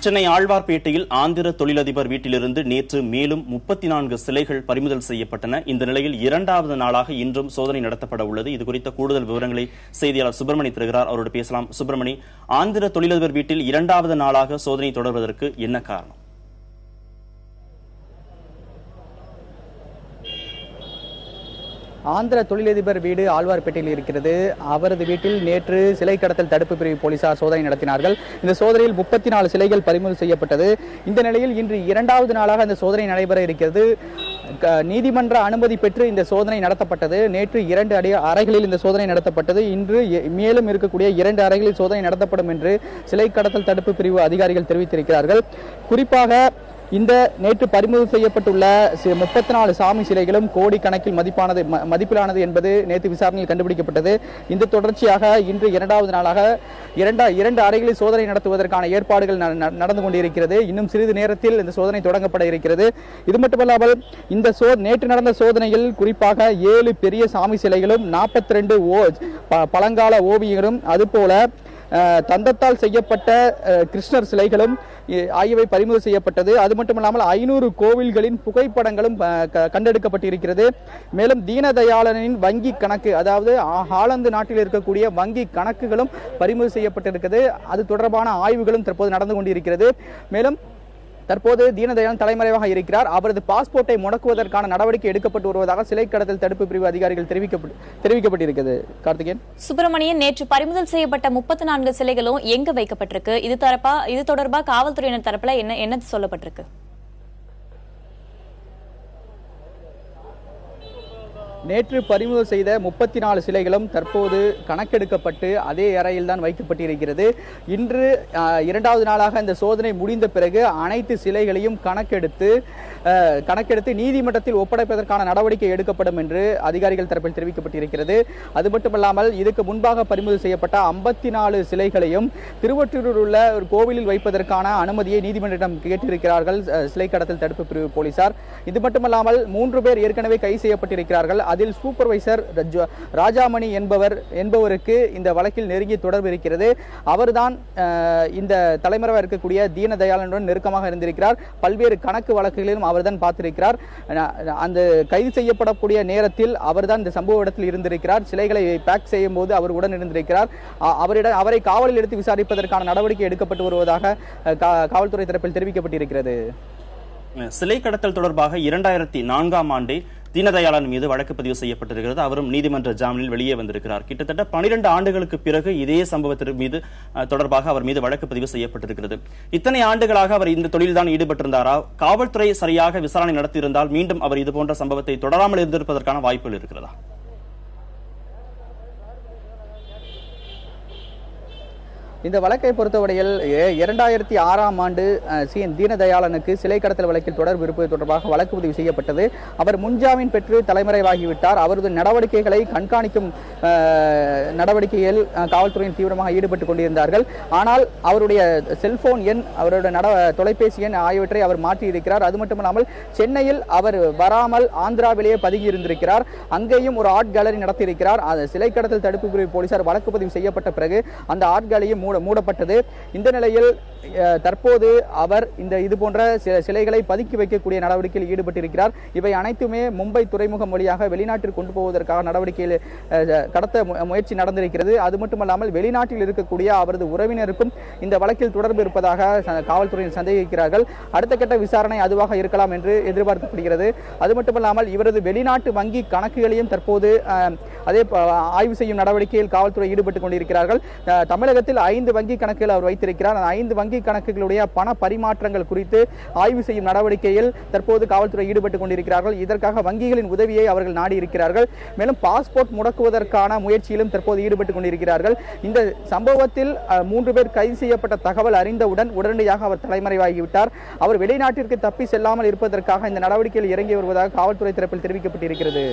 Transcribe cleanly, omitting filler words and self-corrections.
சென்னை ஆழ்வார்பேட்டையில் ஆந்திர தொழிலதிபர் வீட்டிலிருந்து நேற்று மேலும் 34 சிலைகள் பறிமுதல் செய்யப்பட்டன. இந்த நிலையில் இரண்டாவது நாளாக இன்றும் சோதனை நடத்தப்பட உள்ளது. இதுகுறித்த கூடுதல் விவரங்களை செய்தியாளர் சுப்பிரமணி தருகிறார். அவரோடு பேசலாம். சுப்பிரமணி, ஆந்திர தொழிலதிபர் வீட்டில் இரண்டாவது நாளாக சோதனை தொடர்வதற்கு என்ன காரணம்? ஆந்திர தொழிலதிபர் வீடு ஆழ்வார்பேட்டையில் இருக்கிறது. அவரது வீட்டில் நேற்று சிலை கடத்தல் தடுப்பு பிரிவு போலீசார் சோதனை நடத்தினார்கள். இந்த சோதனையில் 34 சிலைகள் பறிமுதல் செய்யப்பட்டது. இந்த நிலையில் இன்று இரண்டாவது நாளாக இந்த சோதனை நடைபெற இருக்கிறது. நீதிமன்ற அனுமதி பெற்று இந்த சோதனை நடத்தப்பட்டது. நேற்று 2 அறைகளில் இந்த சோதனை நடத்தப்பட்டது. இன்று மேலும் இருக்கக்கூடிய 2 அறைகளில் சோதனை நடத்தப்படும் என்று சிலை கடத்தல் தடுப்பு பிரிவு அதிகாரிகள் தெரிவித்திருக்கிறார்கள். குறிப்பாக இந்த நேற்று பறிமுதல் செய்யப்பட்டுள்ள 34 சாமி சிலைகளும் கோடிக்கணக்கில் மதிப்பிலானது என்பது நேற்று விசாரணையில் கண்டுபிடிக்கப்பட்டது. இந்த தொடர்ச்சியாக இன்று இரண்டாவது நாளாக 2 அறைகளில் சோதனை நடத்துவதற்கான ஏற்பாடுகள் நடந்து கொண்டிருக்கிறது. இன்னும் சிறிது நேரத்தில் இந்த சோதனை தொடங்கப்பட இருக்கிறது. இது மட்டுமல்லாமல் இந்த நேற்று நடந்த சோதனையில் குறிப்பாக 7 பெரிய சாமி சிலைகளும் 42 பழங்கால ஓவியங்களும் அதுபோல தந்தத்தால் செய்யப்பட்ட கிருஷ்ணர் சிலைகளும் ஆகியவை பறிமுதல் செய்யப்பட்டது. அது மட்டுமல்லாமல் 500 கோவில்களின் புகைப்படங்களும் கண்டெடுக்கப்பட்டிருக்கிறது. மேலும் தீனதயாளனின் வங்கி கணக்கு, அதாவது ஹாலந்து நாட்டில் இருக்கக்கூடிய வங்கி கணக்குகளும் பறிமுதல் செய்யப்பட்டிருக்கிறது. அது தொடர்பான ஆய்வுகளும் தற்போது நடந்து கொண்டிருக்கிறது. மேலும் தற்போது தீனதயாளன் தலைமறைவாக இருக்கிறார். அவரது பாஸ்போர்ட்டை முடக்குவதற்கான நடவடிக்கை எடுக்கப்பட்டு வருவதாக சிலை கடத்தல் தடுப்பு பிரிவு அதிகாரிகள் தெரிவிக்கப்பட்டிருக்கிறது. கார்த்திகேயன், சுப்பிரமணியன், நேற்று பறிமுதல் செய்யப்பட்ட 34 சிலைகளும் எங்க வைக்கப்பட்டிருக்கு? இது தொடர்பா காவல்துறையினர் தரப்புல என்ன சொல்லப்பட்டிருக்கு? நேற்று பறிமுதல் செய்த 34 சிலைகளும் தற்போது கணக்கெடுக்கப்பட்டு அதே அறையில் தான் வைக்கப்பட்டிருக்கிறது. இன்று இரண்டாவது நாளாக இந்த சோதனை முடிந்த பிறகு அனைத்து சிலைகளையும் கணக்கெடுத்து நீதிமன்றத்தில் ஒப்படைப்பதற்கான நடவடிக்கை எடுக்கப்படும் என்று அதிகாரிகள் தரப்பில் தெரிவிக்கப்பட்டிருக்கிறது. அது மட்டுமல்லாமல் இதுக்கு முன்பாக பறிமுதல் செய்யப்பட்ட 54 சிலைகளையும் திருவொற்றியூரில் உள்ள ஒரு கோவிலில் வைப்பதற்கான அனுமதியை நீதிமன்றம் கேட்டிருக்கிறார்கள் சிலை கடத்தல் தடுப்பு பிரிவு போலீசார். இது மட்டுமல்லாமல் 3 பேர் ஏற்கனவே கைது செய்யப்பட்டிருக்கிறார்கள். அதில் சூப்பர்வைசர் ராஜாமணி என்பவருக்கு இந்த வழக்கில் நெருங்கிய தொடர்பு இருக்கிறது. அவர்தான் இந்த தலைமறைவாக இருக்கக்கூடிய தீனதயாளனுடன் நெருக்கமாக இருந்திருக்கிறார். பல்வேறு கணக்கு வழக்குகளிலும் அவர்தான் பார்த்திருக்கிறார். அந்த கைது செய்யப்படக்கூடிய நேரத்தில் அவர்தான் இந்த சம்பவ இடத்தில் இருந்திருக்கிறார். சிலைகளை பேக் செய்யும் போது அவர் உடன் இருந்திருக்கிறார். அவரை காவலில் எடுத்து விசாரிப்பதற்கான நடவடிக்கை எடுக்கப்பட்டு வருவதாக காவல்துறை தரப்பில் தெரிவிக்கப்பட்டிருக்கிறது. சிலை கடத்தல் தொடர்பாக 2004ஆம் ஆண்டே தீனதயாளன் மீது வழக்கு பதிவு செய்யப்பட்டிருக்கிறது. அவரும் நீதிமன்ற ஜாமீனில் வெளியே வந்திருக்கிறார். கிட்டத்தட்ட 12 ஆண்டுகளுக்கு பிறகு இதே சம்பவத்திற்கு மீது தொடர்பாக அவர் மீது வழக்கு பதிவு செய்யப்பட்டிருக்கிறது. இத்தனை ஆண்டுகளாக அவர் இந்த தொழில்தான் ஈடுபட்டிருந்தாரா? காவல்துறை சரியாக விசாரணை நடத்தியிருந்தால் மீண்டும் அவர் இதுபோன்ற சம்பவத்தை தொடராமல் இருந்திருப்பதற்கான வாய்ப்புகள் இருக்கிறதா? இந்த வழக்கை பொறுத்தவரையில் 2006ஆம் ஆண்டு தீனதயாளனுக்கு சிலை கடத்தல் வழக்கில் தொடர்பு இருப்பது தொடர்பாக வழக்கு பதிவு செய்யப்பட்டது. அவர் முன்ஜாமீன் பெற்று தலைமறைவாகிவிட்டார். அவரது நடவடிக்கைகளை கண்காணிக்கும் நடவடிக்கையில் காவல்துறையின் தீவிரமாக ஈடுபட்டுக் கொண்டிருந்தார்கள். ஆனால் அவருடைய செல்போன் எண், அவருடைய தொலைபேசி எண் ஆகியவற்றை அவர் மாற்றியிருக்கிறார். அது மட்டுமல்லாமல் சென்னையில் அவர் வராமல் ஆந்திராவிலேயே பதுகி இருந்திருக்கிறார். அங்கேயும் ஒரு ஆர்ட் கேலரி நடத்தியிருக்கிறார். சிலை கடத்தல் தடுப்பு பிரிவு போலீசார் வழக்கு பதிவு செய்யப்பட்ட பிறகு அந்த ஆர்ட் கேலரியும் மூடப்பட்டது. இந்த நிலையில் தற்போது அவர் இது போன்ற சிலைகளை பதுக்கி வைக்கக்கூடிய நடவடிக்கையில் ஈடுபட்டிருக்கிறார். இவை அனைத்துமே மும்பை துறைமுகம் வழியாக வெளிநாட்டிற்கு கொண்டு போவதற்காக நடவடிக்கையில் கடத்த முயற்சி நடந்திருக்கிறது. அது மட்டுமல்லாமல் வெளிநாட்டில் இருக்கக்கூடிய அவரது உறவினருக்கும் இந்த வழக்கில் தொடர்பு இருப்பதாக காவல்துறையில் சந்தேகிக்கிறார்கள். அடுத்த கட்ட விசாரணை அதுவாக இருக்கலாம் என்று எதிர்பார்க்கப்படுகிறது. அது மட்டுமல்லாமல் இவரது வெளிநாட்டு வங்கி கணக்குகளையும் தற்போது அதே ஆய்வு செய்யும் நடவடிக்கையில் காவல்துறை ஈடுபட்டுக் கொண்டிருக்கிறார்கள். தமிழகத்தில் 5 வங்கி கணக்குகள் அவர் வைத்திருக்கிறார். அந்த 5 வங்கி கணக்குகளுடைய பண பரிமாற்றங்கள் குறித்து ஆய்வு செய்யும் நடவடிக்கையில் தற்போது காவல்துறை ஈடுபட்டுக் கொண்டிருக்கிறார்கள். இதற்காக வங்கிகளின் உதவியை அவர்கள் நாடி இருக்கிறார்கள். மேலும் பாஸ்போர்ட் முடக்குவதற்கான முயற்சியிலும் தற்போது ஈடுபட்டுக் கொண்டிருக்கிறார்கள். இந்த சம்பவத்தில் 3 பேர் கைது செய்யப்பட்ட தகவல் அறிந்தவுடன் உடனடியாக அவர் தலைமறைவாகிவிட்டார். அவர் வெளிநாட்டிற்கு தப்பி செல்லாமல் இருப்பதற்காக இந்த நடவடிக்கையில் இறங்கி வருவதாக காவல்துறை தரப்பில் தெரிவிக்கப்பட்டிருக்கிறது.